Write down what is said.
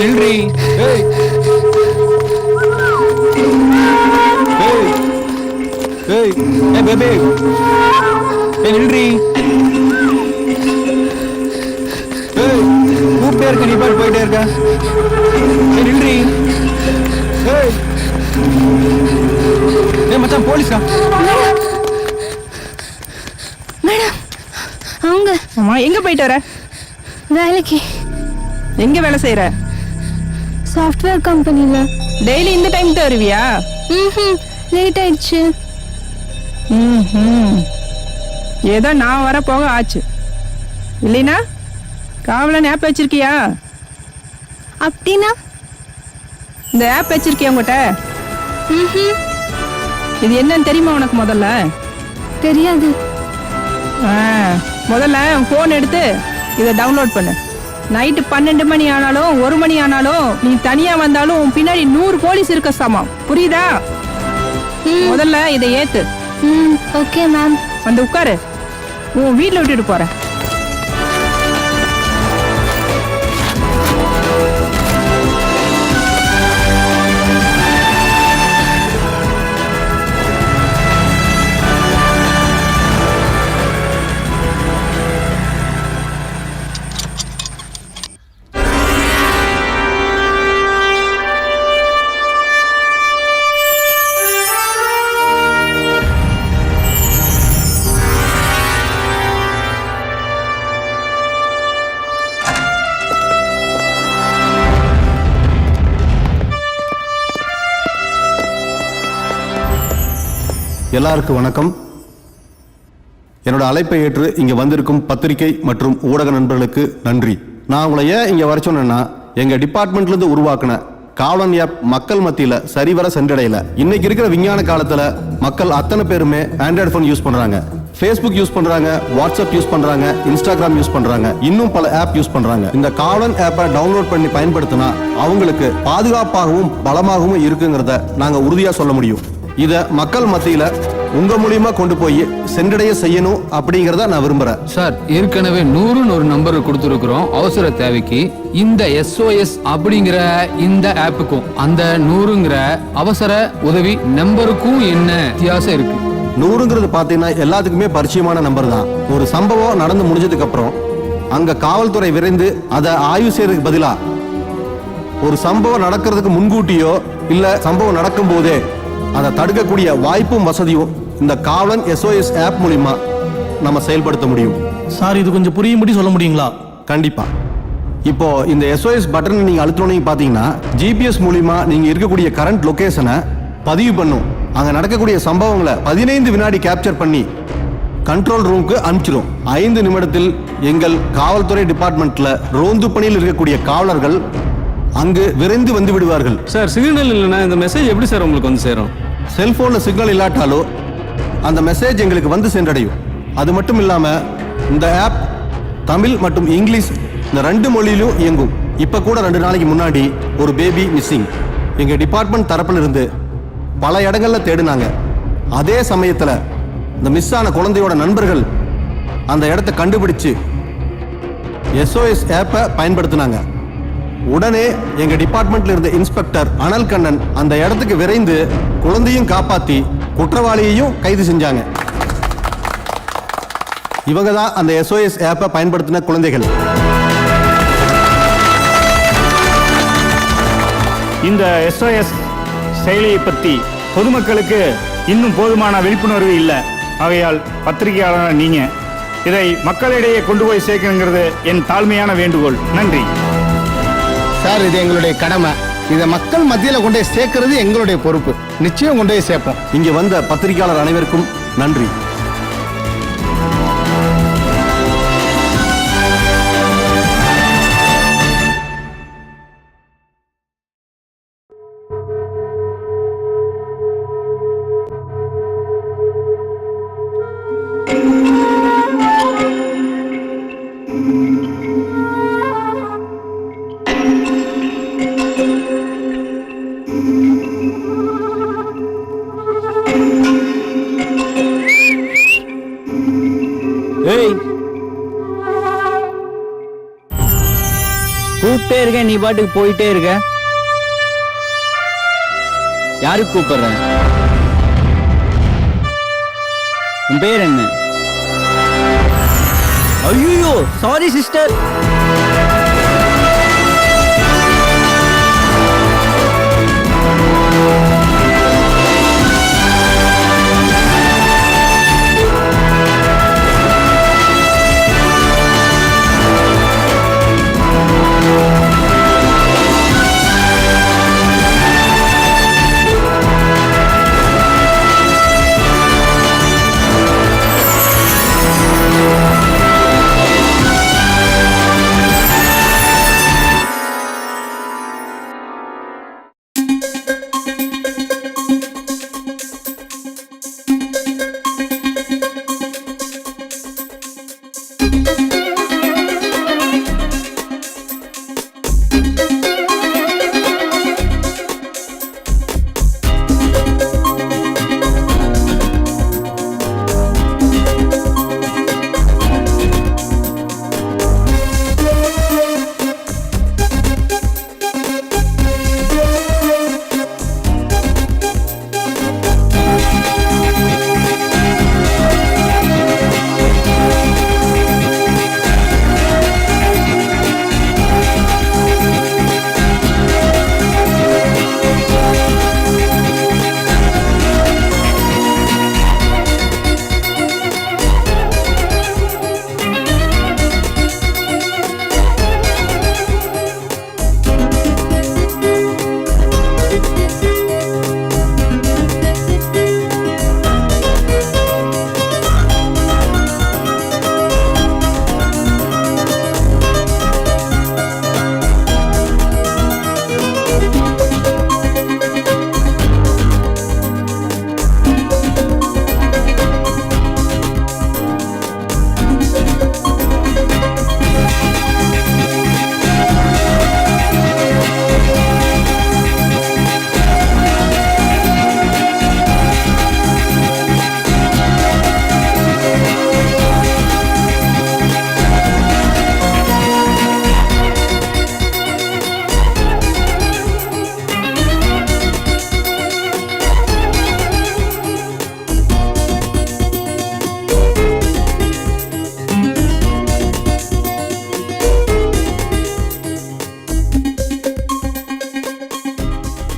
நில்றி. ஏய் ஏய் ஏய் ஏய் பேபி, ஏய் நில்றி. ஏய் கூப்பிட்டே இருக்க, நீ பாட்டு போயிட்டே இருக்க. ஏய் நில்றி. ஏய் ஏய் மச்சான், போலீஸ்டா. மேடம் அவங்க. அம்மா எங்க போயிட்டு வர? வேலைக்கு. எங்க வேலை செய்யற? சாஃப்ட்வேர் கம்பெனில. டெய்லி இந்த டைம் தான் வருவியா? லேட் ஆயிடுச்சு. ஏதோ நான் வர போக ஆச்சு. இல்லைனா காவலன் ஆப் வச்சிருக்கியா? அப்படின்னா இந்த ஆப் வச்சிருக்கியா உங்ககிட்ட? இது என்னன்னு தெரியுமா உனக்கு? முதல்ல தெரியாது. முதல்ல போன் எடுத்து இதை டவுன்லோட் பண்ணு. நைட்டு 12 மணி ஆனாலும் 1 மணி ஆனாலும் நீ தனியா வந்தாலும் உன் பின்னாடி 100 போலீஸ் இருக்க சமம். புரியுதா? முதல்ல இதை ஏத்து. Okay ma'am. வந்து உட்காரு. உன் வீட்டுல விட்டுட்டு போறேன். எல்லாருக்கும் வணக்கம். என்னோட அழைப்பை ஏற்று இங்க வந்திருக்கும் பத்திரிகை மற்றும் ஊடக நண்பர்களுக்கு நன்றி. நான் உங்களை ஏன் இங்க வர சொன்னேன்னா, எங்க டிபார்ட்மெண்ட்ல இருந்து உருவாக்கின காவலன் ஆப் மக்கள் மத்தியில சரிவர சென்றடையல. இன்னைக்கு இருக்கிற விஞ்ஞான காலத்துல மக்கள் அத்தனை பேருமே ஆண்ட்ராய்டு போன் யூஸ் பண்றாங்க, Facebook யூஸ் பண்றாங்க, வாட்ஸ்அப் யூஸ் பண்றாங்க, இன்ஸ்டாகிராம் யூஸ் பண்றாங்க, இன்னும் பல ஆப் யூஸ் பண்றாங்க. இந்த காவலன் ஆப்பை டவுன்லோட் பண்ணி பயன்படுத்தினா அவங்களுக்கு பாதுகாப்பாகவும் பலமாகவும் இருக்குங்கிறத நாங்க உறுதியா சொல்ல முடியும். இத மக்கள் மத்தியில உங்க மூலியமா கொண்டு போய் சென்றடைய செய்யணும் அப்படிங்கறத நான் விரும்புறேன். சார், ஏற்கனவே 100 நம்பர் கொடுத்துருக்கிறோம் அவசர தேவைக்கு. இந்த SOS அப்படிங்கிற இந்த ஆப்புக்கும் அந்த 100ங்கிற அவசர உதவி நம்பருக்கும் என்ன வித்தியாசம் இருக்கு? 100ங்கிறது பாத்தீங்கன்னா எல்லாத்துக்குமே பரிச்சயமான நம்பர் தான். ஒரு சம்பவம் நடந்து முடிஞ்சதுக்கு அப்புறம் அங்க காவல்துறை விரைந்து அதை ஆய்வு செய்யறதுக்கு பதிலா ஒரு சம்பவம் நடக்கிறதுக்கு முன்கூட்டியோ இல்ல சம்பவம் நடக்கும் போதே அதை தடுக்கக்கூடிய வாய்ப்பும் வசதியும் இந்த காவலன் SOS ஆப் மூலியமா நம்ம செயல்படுத்த முடியும். சார், இது கொஞ்சம் புரியும்படி சொல்ல முடியுங்களா? கண்டிப்பா. இப்போ இந்த SOS பட்டன் நீங்க அழுத்தணும் பாத்தீங்கன்னா GPS மூலியமா நீங்க இருக்கக்கூடிய கரண்ட் லொகேஷனை பதிவு பண்ணும். அங்க நடக்கக்கூடிய சம்பவங்களை 15 வினாடி கேப்சர் பண்ணி கண்ட்ரோல் ரூமுக்கு அனுப்பிச்சிடும். 5 நிமிடத்தில் எங்கள் காவல்துறை டிபார்ட்மெண்ட்ல ரோந்து பணியில் இருக்கக்கூடிய காவலர்கள் அங்கு விரைந்து வந்து விடுவார்கள். சார், சிக்னல் இல்லைன்னா இந்த மெசேஜ் எப்படி சார் உங்களுக்கு வந்து சேரும்? செல்போன்ல சிக்னல் இல்லாட்டாலோ அந்த மெசேஜ் எங்களுக்கு வந்து சென்றடையும். அது மட்டும் இல்லாம இந்த ஆப் தமிழ் மற்றும் இங்கிலீஷ் இந்த 2 மொழியிலும் இயங்கும். இப்ப கூட 2 நாளைக்கு முன்னாடி ஒரு பேபி மிஸ்ஸிங். எங்க டிபார்ட்மெண்ட் தரப்புல இருந்து பல இடங்கள்ல தேடினாங்க. அதே சமயத்துல இந்த மிஸ் ஆன குழந்தையோட நண்பர்கள் அந்த இடத்தை கண்டுபிடிச்சு SOS ஆப்பை பயன்படுத்தினாங்க. உடனே எங்க டிபார்ட்மெண்ட்ல இருந்த இன்ஸ்பெக்டர் அனல் கண்ணன் அந்த இடத்துக்கு விரைந்து குழந்தையும் காப்பாத்தி குற்றவாளியையும் கைது செஞ்சாங்க. இவங்க தான் அந்த SOS ஆப்பை பயன்படுத்தின குழந்தைகள். இந்த SOS செயலியை பற்றி பொதுமக்களுக்கு இன்னும் போதுமான விழிப்புணர்வு இல்லை. ஆகையால் பத்திரிகையாளர் நீங்க இதை மக்களிடையே கொண்டு போய் சேர்க்கணுங்கிறது என் தாழ்மையான வேண்டுகோள். நன்றி சார். இது எங்களுடைய கடமை. இதை மக்கள் மத்தியில கொண்டு போய் சேர்க்கிறது எங்களுடைய பொறுப்பு. நிச்சயம் கொண்டு போய் சேர்ப்போம். இங்க வந்த பத்திரிகையாளர் அனைவருக்கும் நன்றி. கூப்பிட்டே இருக்க, நீ பாட்டுக்கு போயிட்டே இருக்க. யாருக்கு கூப்பிடுற? உன் பேர் என்ன? ஐயோ, சாரி சிஸ்டர்.